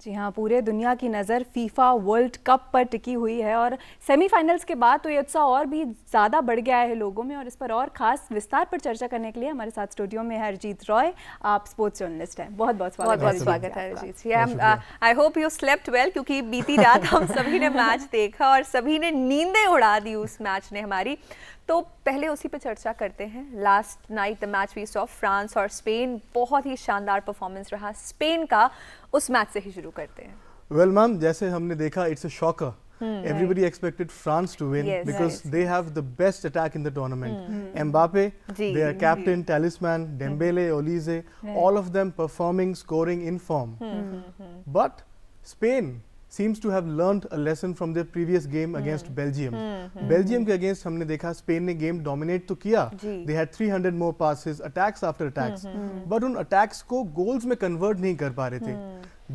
जी हाँ, पूरे दुनिया की नज़र फीफा वर्ल्ड कप पर टिकी हुई है और सेमीफाइनल्स के बाद तो ये उत्साह और भी ज़्यादा बढ़ गया है लोगों में। और इस पर और ख़ास विस्तार पर चर्चा करने के लिए हमारे साथ स्टूडियो में है अरिजीत रॉय। आप स्पोर्ट्स जर्नलिस्ट हैं, बहुत बहुत स्वागत है Arijit ji. I hope you slept well, क्योंकि बीती रात हम सभी ने मैच देखा और सभी ने नींदें उड़ा दी उस मैच ने हमारी। तो पहले उसी पे चर्चा करते हैं। Last night the match we saw France और स्पेन, बहुत ही शानदार परफॉर्मेंस रहा स्पेन का। उस मैच से ही शुरू करते हैं। वेल मैम, जैसे हमने देखा, it's a shocker. Everybody expected France to win because they have the best attack in the tournament. Mbappe, their captain, talisman, Dembele, Olise, all of them performing, scoring in form. But Spain seems to have learned a lesson from their previous game against Belgium. Belgium के against हमने देखा Spain ने game dominate तो किया. They had 300 more passes, attacks after attacks. But उन attacks को goals में convert नहीं कर पा रहे थे.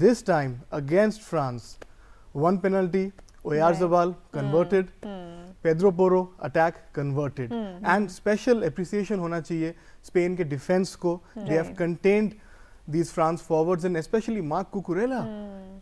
This time against France, one penalty, Oyarzabal converted, Pedro Porro attack converted. And special appreciation होना चाहिए स्पेन के defense को. They have contained these France forwards and especially Marc Cucurella.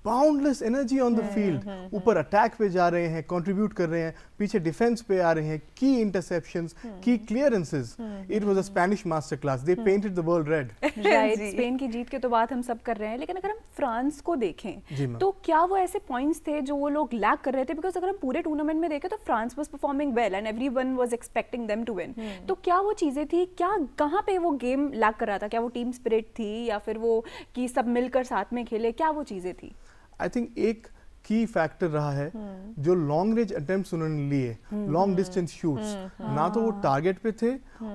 Boundless energy on the field. ऊपर attack पे जा रहे हैं, contribute कर रहे हैं, पीछे डिफेंस पे आ रहे हैं, की इंटरसेप्शंस, की clearances. It was a Spanish master class. They painted the world red. Right, Spain की जीत के तो बात हम सब कर रहे हैं, लेकिन अगर हम फ्रांस को देखें तो क्या वो ऐसे पॉइंट्स थे जो वो लोग लैक कर रहे थे? बिकॉज अगर हम पूरे टूर्नामेंट में देखें तो France was performing well and everyone was expecting them to win. तो क्या वो चीजें थी, क्या कहाँ पे वो गेम लैक कर रहा था? क्या वो टीम स्पिरिट थी या फिर वो कि सब मिलकर साथ में खेले? क्या वो चीजें थी? आई थिंक एक की फैक्टर रहा है जो लॉन्ग रेंज अटेम्प्ट्स उन्होंने लिए, लॉन्ग डिस्टेंस शूट्स. ना तो वो टारगेट पे थे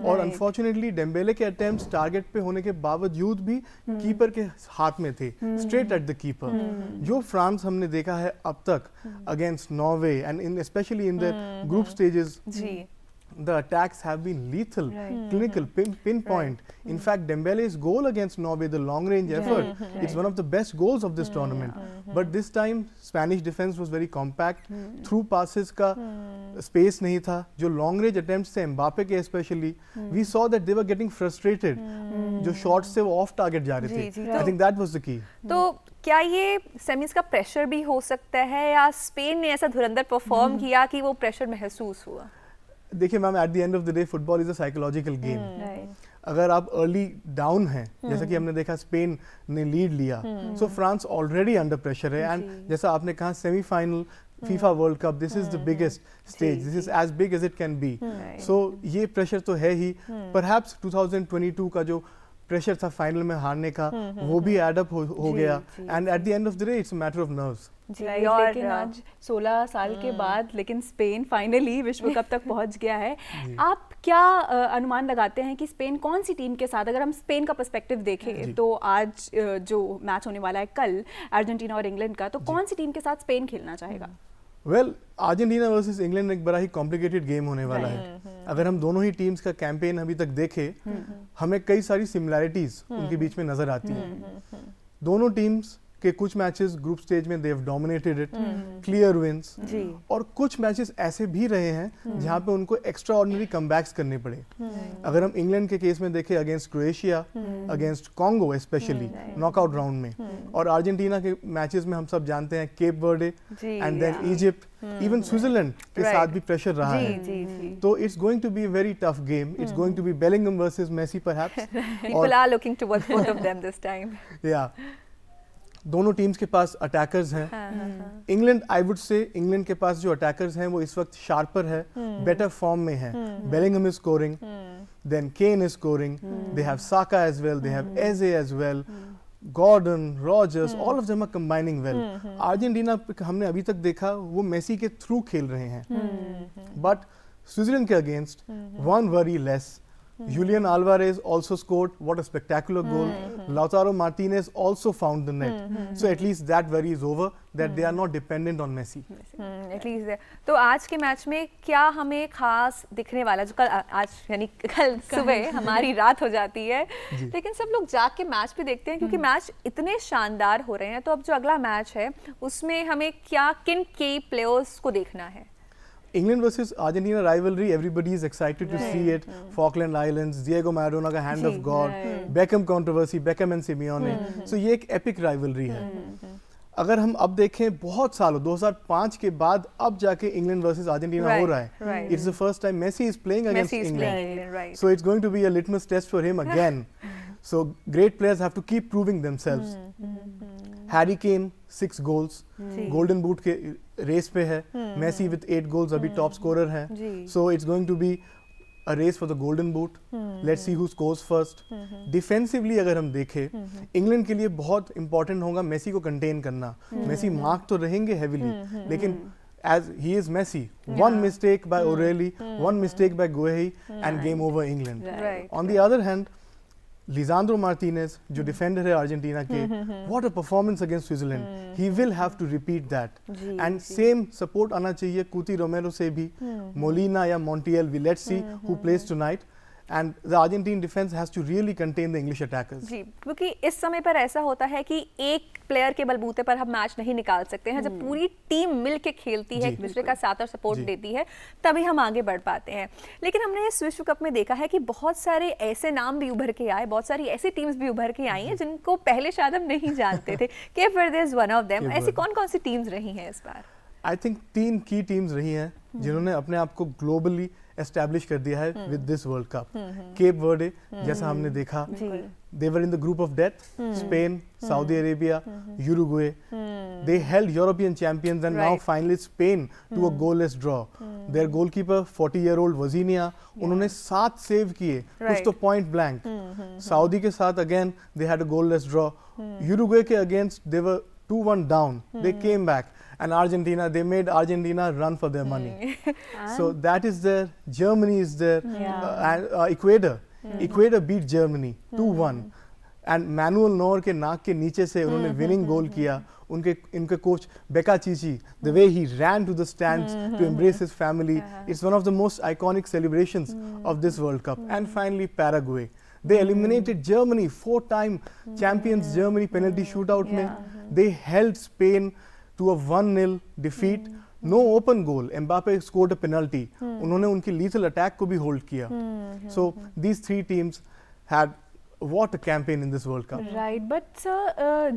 और अनफॉर्चुनेटली डेम्बेले के अटेम्प्ट्स टारगेट पे होने के बावजूद भी कीपर के हाथ में थे, स्ट्रेट एट द कीपर. जो फ्रांस हमने देखा है अब तक against Norway and in specially in the group stages, the attacks have been lethal, clinical, pinpoint. In fact, Dembele's goal against Norway, the long range effort, it's one of the best goals of this tournament. But this time Spanish defense was very compact. Through passes का space नहीं था. जो long range attempts थे Mbappe के especially, we saw that they were getting frustrated. जो shots थे वो off target जा रहे थे. I think that was the key. तो क्या ये सेमीज का प्रेशर भी हो सकता है या स्पेन ने ऐसा धुरंधर परफॉर्म किया कि वो प्रेशर महसूस हुआ? देखिए ma'am, eight the end of the day football is a psychological game. अगर आप अर्ली डाउन हैं, जैसा कि हमने देखा स्पेन ने लीड लिया, so France already under pressure है. एंड जैसा आपने कहा semifinal FIFA World Cup, this is the biggest stage, this is as big as it can be. So ये प्रेशर तो है ही. परहैप्स 2022 का जो प्रेशर था फाइनल में हारने का, वो भी एड अप हो गया. And eight the end of the day it's a matter of nerves. लेकिन आज 16 साल के बाद लेकिन स्पेन फाइनली विश्व कप तक पहुंच गया है. आप क्या अनुमान लगाते हैं कि स्पेन कौन सी टीम के साथ, अगर हम स्पेन का पर्सपेक्टिव देखें तो आज जो मैच होने वाला है कल अर्जेंटीना और इंग्लैंड का, तो कौन सी टीम के साथ स्पेन खेलना चाहेगा? वेल, अर्जेंटीना वर्सेस इंग्लैंड एक बड़ा ही कॉम्प्लिकेटेड गेम होने वाला है. अगर हम दोनों ही टीम्स का कैंपेन अभी तक देखें, हमें कई सारी सिमिलैरिटीज उनके बीच में नजर आती हैं. दोनों टीम्स के कुछ मैचेस ग्रुप स्टेज में they have dominated it, clear wins, और कुछ मैचेस ऐसे भी रहे हैं जहां पे उनको एक्स्ट्रा ऑर्डिनरी कमबैक्स करने पड़े. अगर हम इंग्लैंड के केस में देखें against Croatia, against Congo specially knockout round में, और अर्जेंटीना के मैचेस में हम सब जानते हैं Cape Verde and then Egypt, even Switzerland के साथ भी प्रेशर रहा है. तो it's going to be a very tough game. It's going to be Bellingham versus Messi perhaps. People are looking towards both of them this time. Yeah. दोनों teams के पास attackers हैं. England, I would say England के पास जो attackers हैं वो इस वक्त sharper है, बेटर फॉर्म में है. Bellingham is scoring, then Kane is scoring, they have Saka as well, they have Eze as well, Gordon, Rogers, all of them are combining well. Argentina हमने अभी तक देखा वो मेसी के थ्रू खेल रहे हैं. बट स्विट्जरलैंड के against one worry less. Julian Alvarez also scored. What a spectacular goal. Lautaro Martinez also found the net. So at least that worry is over, that they are not dependent on Messi. At least तो आज के match में क्या हमें खास दिखने वाला, जो कल आज यानी कल सुबह हमारी रात हो जाती है, लेकिन सब लोग जाग के मैच भी देखते हैं क्योंकि मैच इतने शानदार हो रहे हैं. तो अब जो अगला मैच है उसमें हमें क्या, किन की प्लेयर्स को देखना है? England versus Argentina rivalry, everybody is excited to see it. Falkland Islands, Diego Maradona का hand of God, Beckham controversy, Beckham and Simeone. So ये एक epic rivalry है. अगर हम अब देखें बहुत सालों 2005 के बाद अब जाके इंग्लैंड वर्सेस अर्जेंटीना हो रहा है. It's the first time Messi is playing against England, so it's going to be a litmus test for him again. So great players have to keep proving themselves. Harry Kane 6 goals, Golden Boot के race पे है. Messi with 8 goals अभी top scorer है. So it's going to be a race for the Golden Boot. Let's see who scores first. Defensively अगर हम देखें, England के लिए बहुत इंपॉर्टेंट होगा मेसी को कंटेन करना. मेसी मार्क तो रहेंगे हेवीली, लेकिन as he is Messi, one mistake by O'Reilly, one mistake by Guehi, and game over England. On the other hand, Lisandro Martinez, जो डिफेंडर है अर्जेंटीना के, what a performance against Switzerland. He will have to repeat that. And same support आना चाहिए कुती रोमेरो से भी, Molina या Montreal. Let's see who plays tonight. And the Argentine defense has to really contain the English attackers. जी, क्योंकि इस समय पर ऐसा होता है कि एक प्लेयर के बलबूते पर हम मैच नहीं निकाल सकते हैं. जब पूरी टीम मिल के खेलती है, एक दूसरे का साथ और सपोर्ट देती है, तभी हम आगे बढ़ पाते हैं. लेकिन हमने इस विश्व कप में देखा है कि बहुत सारे ऐसे नाम भी उभर के आए, बहुत सारी ऐसी टीम्स भी उभर के आई हैं जिनको पहले शायद हम नहीं जानते थे. Cap Varde is one of them. ऐसी कौन कौन सी टीम्स रही हैं इस बार? आई थिंक 3 की टीम्स रही हैं जिन्होंने अपने आप को ग्लोबली एस्टैब्लिश कर दिया है with this world cup. Cape Verde, जैसा हमने देखा, they were in the group of death. Spain, Saudi Arabia, Uruguay. They held European champions and now finally Spain to a goalless draw. Their goalkeeper 40-year-old Vaziniya, उन्होंने 7 save किए, कुछ तो point blank. Saudi के साथ again they had a goalless draw. Uruguay के against they were 2-1 down. They came back. And Argentina, they made Argentina run for their money. So that is there. Germany is there. And Ecuador. Ecuador beat Germany 2-1. And Manuel Neuer के नाक के नीचे से उन्होंने winning goal किया. उनके coach बेका Chichi, the way he ran to the stands to embrace his family, it's one of the most iconic celebrations of this World Cup. And finally Paraguay. They eliminated Germany, 4-time champions Germany penalty shootout में. They held Spain to a 1-0 defeat. No open goal. Mbappe scored a penalty. उन्होंने उनकी lethal attack को भी hold किया. So these 3 teams had what a campaign in this World Cup. Right, but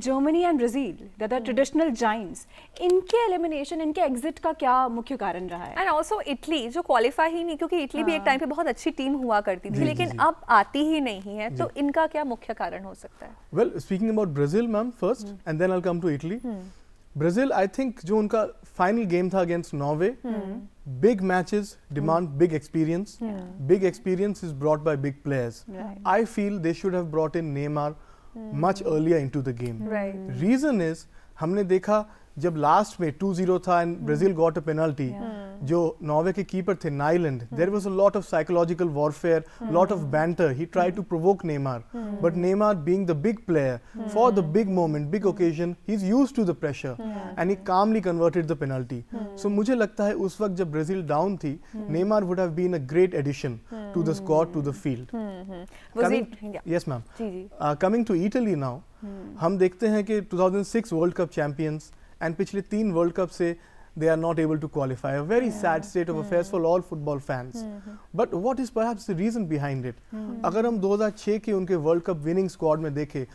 Germany and Brazil, that are traditional giants, इनके elimination, इनके exit का क्या मुख्य कारण रहा है? And also Italy जो qualify ही नहीं, क्योंकि इटली भी एक टाइम पे बहुत अच्छी टीम हुआ करती थी, लेकिन अब आती ही नहीं है. तो इनका क्या मुख्य कारण हो सकता है? Well, speaking about Brazil, ma'am, first, and then I'll come to Italy. Brazil, I think जो उनका फाइनल गेम था against Norway, big matches demand big experience. Big experience is brought by big players. I feel they should have brought in Neymar much earlier into the game. Reason is हमने देखा जब last में 2-0 था and Brazil got a penalty, जो Norway के keeper थे Nyland, there was a lot of psychological warfare, lot of banter. He tried to provoke Neymar, but Neymar being the big player for the big moment, big occasion, he is used to the pressure and he calmly converted the penalty. So मुझे लगता है उस वक्त जब Brazil down थी, Neymar would have been a great addition to the squad, to the field. Yes ma'am. Coming to Italy now, हम देखते हैं कि 2006 वर्ल्ड कप चैंपियंस एंड पिछले 3 वर्ल्ड कप से they are not able to qualify. A very sad state of affairs for all football fans. But what is perhaps the reason behind it? अगर हम 2006 के उनके वर्ल्ड कप विनिंग स्क्वाड में देखें,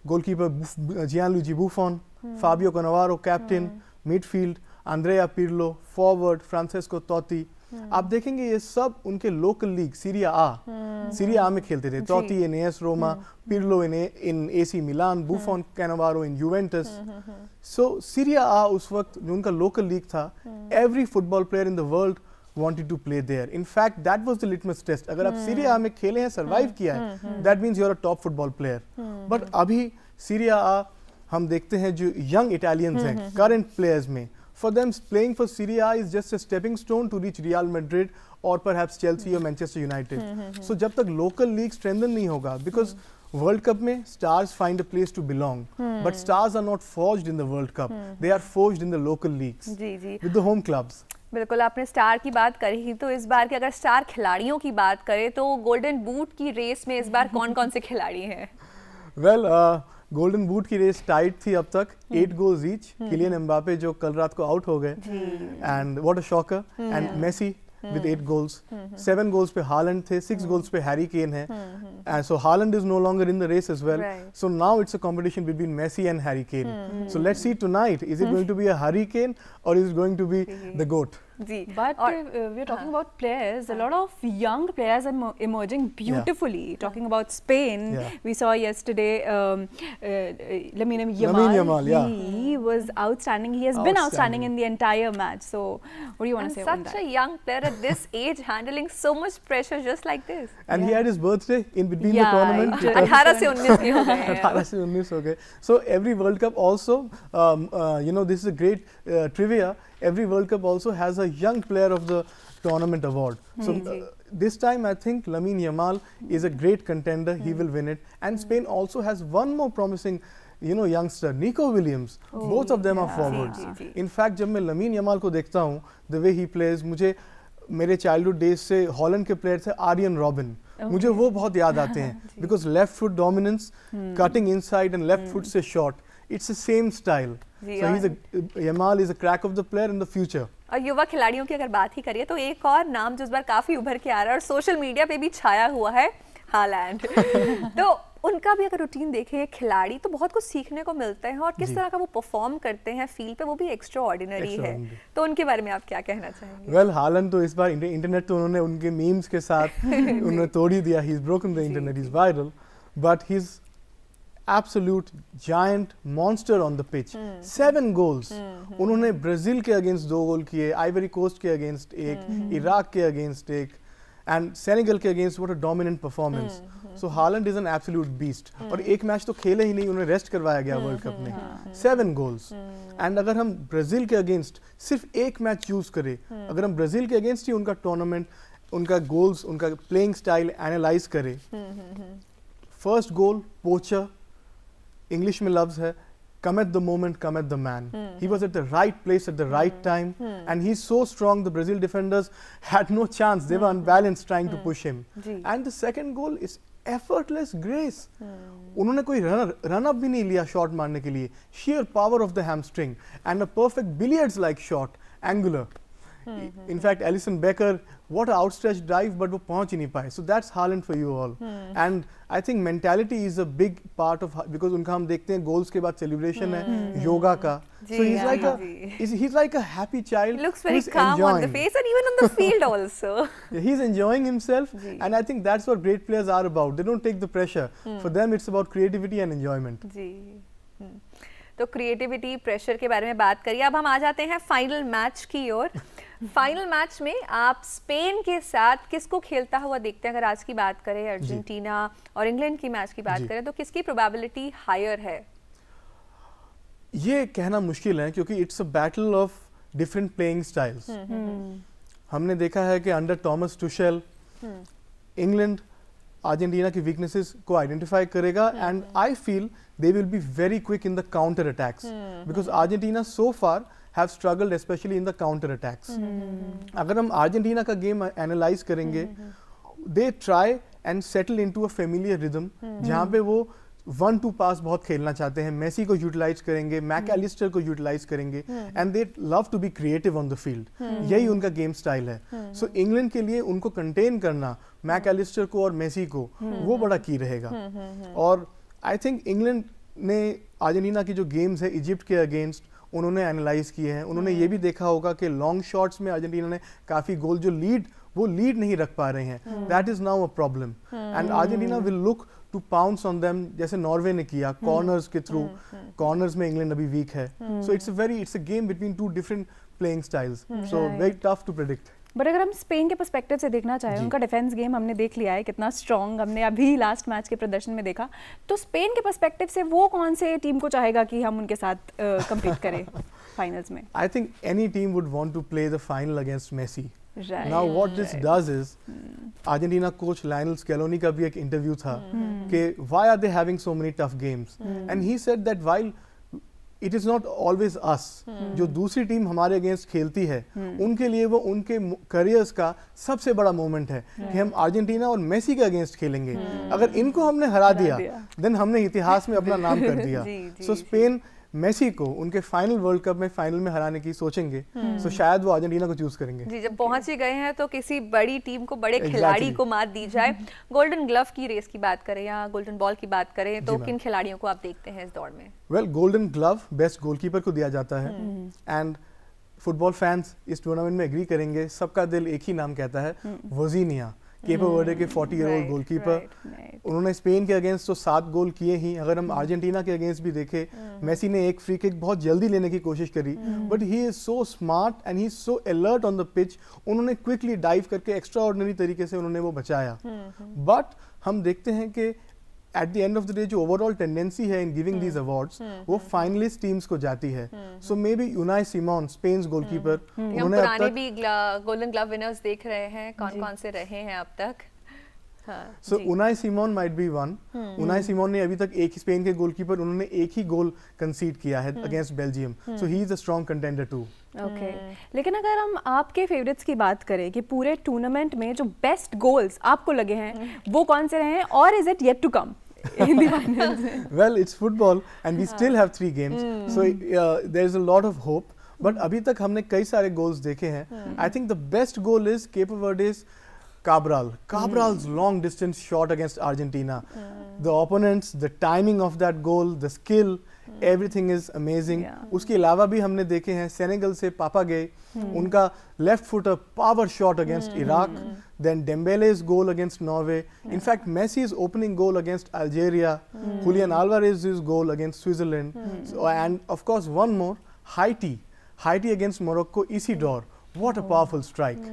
goalkeeper Gianluigi Buffon, Fabio Cannavaro captain, midfield Andrea Pirlo, forward Francesco Totti, आप देखेंगे ये सब उनके लोकल लीग सीरिया आ में खेलते थे. Totti in AS Roma, Pirlo in AC Milan, Buffon Cannavaro in Juventus. So Serie A उस वक्त जो उनका लोकल लीग था, every football player in the world wanted to play there. In fact, that was the litmus test. अगर आप Syria आ में खेले हैं, सर्वाइव किया है, that means you are a top football player. But अभी सीरिया आ हम देखते हैं जो यंग इटालियंस हैं, करंट प्लेयर्स में, for them playing for Serie A is just a stepping stone to reach Real Madrid or perhaps Chelsea or Manchester United. So जब तक local league strengthen नहीं होगा, because World Cup में stars find a place to belong, but stars are not forged in the World Cup. They are forged in the local leagues with the home clubs. बिल्कुल, आपने star की बात करी, तो इस बार की अगर स्टार खिलाड़ियों की बात करें तो गोल्डन बूट की रेस में इस बार कौन-कौन से खिलाड़ी हैं? Well, गोल्डन बूट की रेस टाइट थी अब तक, 8 goals each. किलियन एम्बापे जो कल रात को आउट हो गए, and what a shocker, and Messi with 8 goals. 7 goals पे Haaland थे, 6 goals पे Harry Kane है. And so Haaland is no longer in the race as well. So now it's a competition between Messi and Harry Kane. So let's see tonight, is it going to be a Harry Kane or is it going to be the GOAT? But we're talking about players. A lot of young players are emerging beautifully. Talking about Spain, we saw yesterday Lamine Yamal. He was outstanding. He has been outstanding in the entire match. So, what do you want to say on that? Such a young player at this age, handling so much pressure just like this. And he had his birthday in between the tournament. 18 से 19 के हो गए. 18 से 19 हो गए. So every World Cup also, this is a great trivia. Every World Cup also has a young player of the tournament award. So this time I think Lamine Yamal is a great contender. He will win it. And Spain also has one more promising youngster, Nico Williams. Both of them are forwards. In fact, जब मैं Lamine Yamal को देखता हूँ, the way he plays, मुझे मेरे childhood days से Holland के player थे Arjen Robben. मुझे वो बहुत याद आते हैं. Because left foot dominance, cutting inside and left foot से shot. It's the same style. So Yamal is a crack of the player in the future. और युवा खिलाड़ियों की अगर बात ही करिए तो एक और नाम जो इस बार काफी उभर के आ रहा है और सोशल मीडिया पे भी छाया हुआ है, हालैंड. तो उनका भी अगर रूटीन देखें खिलाड़ी तो बहुत कुछ सीखने को मिलते हैं और किस तरह का वो परफॉर्म करते हैं फील्ड पे, वो भी एक्स्ट्रा ऑर्डिनरी है. तो उनके बारे में आप क्या कहना चाहेंगे? वेल हालैंड तो इस बार इंटरनेट तो उन्होंने उनके मीम्स के साथ उन्होंने तोड़ ही दिया. He is broken the internet, he is viral, but he is absolute giant monster on the pitch. 7 goals. उन्होंने ब्राजील के अगेंस्ट 2 गोल किए, आइवरी कोस्ट के अगेंस्ट 1, इराक के अगेंस्ट 1 एंड सेनेगल के against. What a dominant performance. So Holland is an absolute beast. और एक match तो खेले ही नहीं, उन्हें रेस्ट करवाया गया वर्ल्ड कप में. 7 गोल्स. एंड अगर हम ब्राजील के अगेंस्ट सिर्फ एक मैच चूज करें, अगर हम ब्राजील के अगेंस्ट ही उनका टूर्नामेंट, उनका गोल्स, उनका प्लेइंग स्टाइल एनालाइज करें, फर्स्ट गोल पोचर, English में लफ्ज़ है, come at the moment, come at the man. He was at the right place at the right time, and he's so strong. The Brazil defenders had no chance. They were unbalanced trying to push him. And the second goal is effortless grace. उन्होंने कोई run up भी नहीं लिया shot मारने के लिए. Sheer power of the hamstring and a perfect billiards-like shot, angular. In fact, Alisson Becker, what an outstretched drive, but वो पहुंच ही नहीं पाए. So that's Haaland for you all. And I think mentality is a big part of, because उनका हम देखते हैं goals के बाद celebration है, योगा का. So he's like a happy child. Looks very calm on the face and even on the field also. He's enjoying himself, and I think that's what great players are about. They don't take the pressure. For them, it's about creativity and enjoyment. तो creativity, pressure के बारे में बात करिए. अब हम आ जाते हैं फाइनल मैच की ओर. फाइनल मैच में आप स्पेन के साथ किसको खेलता हुआ देखते हैं? अगर आज की बात करें, अर्जेंटीना और इंग्लैंड की मैच की बात करें, तो किसकी प्रोबेबिलिटी हायर है? ये कहना मुश्किल है क्योंकि it's a battle of different playing styles. हमने देखा है कि अंडर टॉमस टुशेल इंग्लैंड अर्जेंटीना की वीकनेसेस को आइडेंटिफाई करेगा, and I feel they will be very quick in the counter attacks because Argentina so far have struggled especially in the counter attacks. अगर हम Argentina का गेम एनालाइज करेंगे, they try and settle into a familiar rhythm जहाँ पे वो 1-2 पास बहुत खेलना चाहते हैं. मेसी को यूटिलाइज करेंगे, मैकएलिस्टर को यूटिलाइज करेंगे, and they love to be creative on the field. यही उनका गेम स्टाइल है. सो इंग्लैंड के लिए उनको कंटेन करना, मैकएलिस्टर को और मेसी को, वो बड़ा की रहेगा. और आई थिंक इंग्लैंड ने अर्जेंटीना की जो गेम्स है इजिप्ट के अगेंस्ट, उन्होंने एनालाइज किए हैं. उन्होंने ये भी देखा होगा कि लॉन्ग शॉट्स में अर्जेंटीना ने काफ़ी गोल, जो वो लीड नहीं रख पा रहे हैं. That is now a problem, and Argentina will look to pounce on them, जैसे नॉर्वे ने किया कॉर्नर्स के थ्रू. कॉर्नर्स में इंग्लैंड अभी वीक है. So it's a game between 2 different playing styles, so very tough to predict. But अगर हम स्पेन के पर्सपेक्टिव से देखना चाहें, उनका डिफेंस गेम हमने देख लिया है कितना स्ट्रॉन्ग, हमने अभी लास्ट मैच के प्रदर्शन में देखा. तो स्पेन के पर्सपेक्टिव से वो कौन से टीम को चाहेगा कि हम उनके साथ कम्पीट करें फाइनल्स में? I think any team would want to play the final against Messi. Now what this does is, Argentina coach Lionel Scaloni का भी एक इंटरव्यू था कि why are they having so many tough games, and he said that while it is not always us, जो दूसरी team हमारे against खेलती है उनके लिए वो उनके करियर्स का सबसे बड़ा मोमेंट है कि हम अर्जेंटीना और मेसी के अगेंस्ट खेलेंगे. अगर इनको हमने हरा दिया देन हमने इतिहास में अपना नाम कर दिया. सो स्पेन मेसी को उनके फाइनल वर्ल्ड कप में फाइनल में हराने की सोचेंगे तो शायद वो अर्जेंटीना को चूज करेंगे। जी, जब पहुंच ही गए हैं तो किसी बड़ी टीम को, बड़े खिलाड़ी को मात दी जाए। गोल्डन ग्लव की रेस की बात करें या गोल्डन बॉल की बात करें तो किन खिलाड़ियों को आप देखते हैं इस दौड़ में? Well, golden glove best goalkeeper को दिया जाता है एंड फुटबॉल फैंस इस टूर्नामेंट में एग्री करेंगे, सबका दिल एक ही नाम कहता है, वोजीनिया, केपो वर्डे के 40-year-old गोलकीपर। उन्होंने स्पेन के अगेंस्ट तो 7 गोल किए ही। अगर हम अर्जेंटीना के अगेंस्ट भी देखें, मेसी ने एक फ्री किक बहुत जल्दी लेने की कोशिश करी, but he is so smart and he is so alert on the pitch. उन्होंने क्विकली डाइव करके एक्स्ट्रा ऑर्डिनरी तरीके से उन्होंने वो बचाया। बट हम देखते हैं कि at the end of the day जो ओवरऑल टेंडेंसी है इन गिविंग दीज अवार्ड्स वो फाइनलिस्ट टीम्स को जाती है। So maybe Unai Simon, Spain goalkeeper, उन्होंने अब तक भी गोल्डन ग्लव विनर्स देख रहे हैं, कौन-कौन से रहे हैं अब तक। So Unai Simon might be one. Unai Simon ने अभी तक एक स्पेन के गोलकीपर, उन्होंने एक ही गोल कंसीड किया है against Belgium, so he is a strong contender too. Okay, लेकिन अगर हम आपके फेवरेट्स की बात करें कि पूरे टूर्नामेंट में जो बेस्ट गोल्स आपको लगे हैं वो कौन से रहे हैं, और is it yet to come? Well, it's football and we still have 3 games, so there's a lot of hope. But अभी तक हमने कई सारे goals देखे हैं. I think the best goal is Cape Verde's Cabral's long distance shot against Argentina. The opponents, the timing of that goal, the skill, everything is amazing. उसके अलावा भी हमने देखे हैं सेनेगल से पापागे, उनका left footer power shot against Iraq, then Dembele's goal against Norway. In fact, Messi's opening goal against Algeria, Julian Alvarez's goal against Switzerland, and of course one more, Haiti against Morocco, Isidore. What a powerful strike.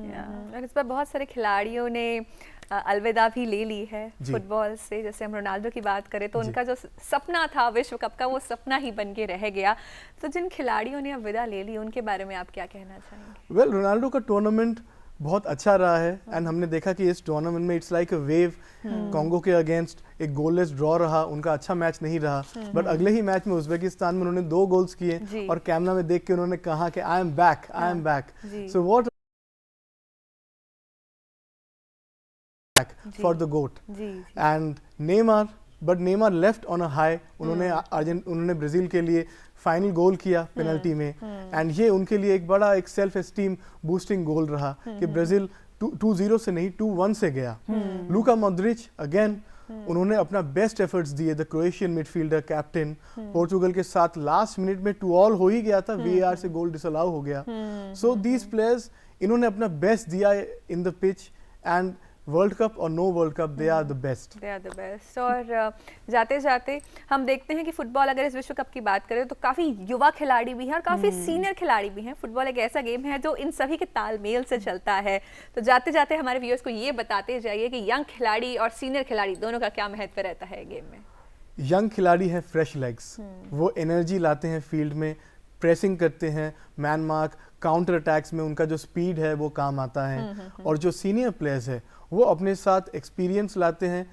और इस पर बहुत सारे खिलाड़ियों ने अलविदा भी ले ली है फुटबॉल से। जैसे हम रोनाल्डो की बात करें तो उनका जो सपना था विश्व कप का, वो सपना ही बन के रह गया। तो जिन खिलाड़ियों ने अलविदा ले ली उनके बारे में आप क्या कहना चाहेंगे? वेल, रोनाल्डो का टूर्नामेंट बहुत अच्छा रहा है एंड हमने देखा कि इस टूर्नामेंट में it's like a wave. Congo के अगेंस्ट एक गोललेस ड्रॉ रहा, उनका अच्छा मैच नहीं रहा, बट अगले ही मैच में उज्बेकिस्तान में उन्होंने 2 गोल्स किए और कैमरा में देख के उन्होंने कहा कि I am back. So what for the goat and Neymar left on a high. उन्होंने ब्राजील के लिए फाइनल गोल किया पेनल्टी में, एंड ये उनके लिए एक सेल्फ एस्टीम बूस्टिंग गोल रहा कि ब्राजील 2-0 से नहीं 2-1 से गया। लूका मॉड्रिच अगेन, उन्होंने अपना बेस्ट एफर्ट्स दिए। The Croatian midfielder captain, Portugal के साथ लास्ट मिनट में 2-2 हो ही गया था, VAR से गोल डिसअलाउ हो गया। सो दीज प्लेयर्स, इन्होंने अपना बेस्ट दिया in the pitch, and World Cup और no World Cup, they are the best. और जाते जाते हम देखते हैं कि फुटबॉल, अगर इस विश्व कप की बात करें तो काफ़ी युवा खिलाड़ी भी हैं और काफ़ी सीनियर खिलाड़ी भी हैं। फुटबॉल एक ऐसा गेम है जो इन सभी के तालमेल से चलता है। तो जाते जाते हमारे व्यूअर्स को ये बताते जाइए कि यंग खिलाड़ी और सीनियर खिलाड़ी दोनों का क्या महत्व रहता है गेम में? यंग खिलाड़ी है फ्रेश लेग्स, वो एनर्जी लाते हैं फील्ड में, प्रेसिंग करते हैं, मैन मार्क, काउंटर अटैक्स में उनका जो स्पीड है वो काम आता है। और जो सीनियर प्लेयर्स है वो अपने साथ एक्सपीरियंस लाते हैं,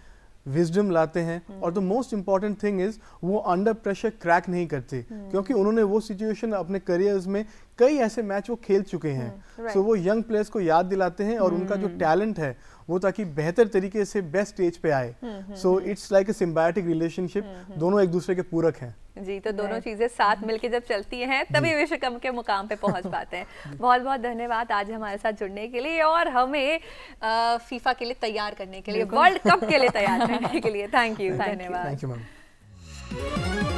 विजडम लाते हैं, और the most important thing is वो अंडर प्रेशर क्रैक नहीं करते, क्योंकि उन्होंने वो सिचुएशन अपने करियर्स में कई ऐसे मैच वो खेल चुके हैं। सो वो यंग प्लेयर्स को याद दिलाते हैं और उनका जो टैलेंट है वो ताकि बेहतर तरीके से बेस्ट स्टेज पे आए। So it's like a symbiotic relationship, दोनों एक दूसरे के पूरक हैं। जी, तो दोनों चीजें साथ मिलके जब चलती हैं तभी विश्व कप के मुकाम पे पहुंच पाते हैं। बहुत बहुत धन्यवाद आज हमारे साथ जुड़ने के लिए और हमें फीफा के लिए तैयार करने के लिए, वर्ल्ड कप के लिए तैयार करने के लिए। थैंक यू, धन्यवाद। Thank you ma'am.